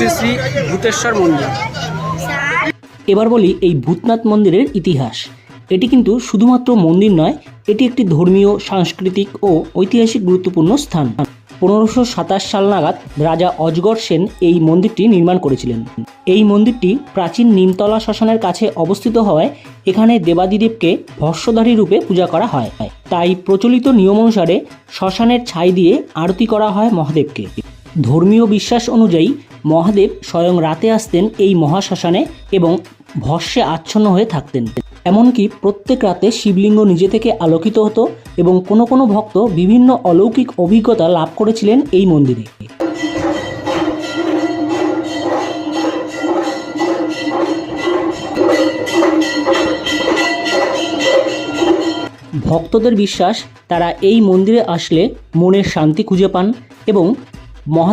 শ্রী শ্রী ভূতেশ্বর মন্দির। এবার বলি এই ভূতনাথ মন্দিরের ইতিহাস। এটি কিন্তু শুধুমাত্র মন্দির নয়, এটি একটি ধর্মীয়, সাংস্কৃতিক ও ঐতিহাসিক গুরুত্বপূর্ণ স্থান। 1527 সাল নাগাদ রাজা অজগর সেন এই মন্দিরটি নির্মাণ করেছিলেন। এই মন্দিরটি প্রাচীন নিমতলা শ্মশানের কাছে অবস্থিত হওয়ায় এখানে দেবাদিদেবকে ভস্মধারী রূপে পূজা করা হয়। তাই প্রচলিত নিয়ম অনুসারে শ্মশানের ছাই দিয়ে আরতি করা হয় মহাদেবকে। ধর্মীয় বিশ্বাস অনুযায়ী মহাদেব স্বয়ং রাতে আসতেন এই মহাশ্মশানে এবং ভস্মে আচ্ছন্ন হয়ে থাকতেন। এমনকি প্রত্যেক রাতে শিবলিঙ্গ নিজে থেকে আলোকিত হতো এবং কোনো কোনো ভক্ত বিভিন্ন অলৌকিক অভিজ্ঞতা লাভ করেছিলেন এই মন্দিরে। ভক্তদের বিশ্বাস, তারা এই মন্দিরে আসলে মনের শান্তি খুঁজে পান এবং মহাদেব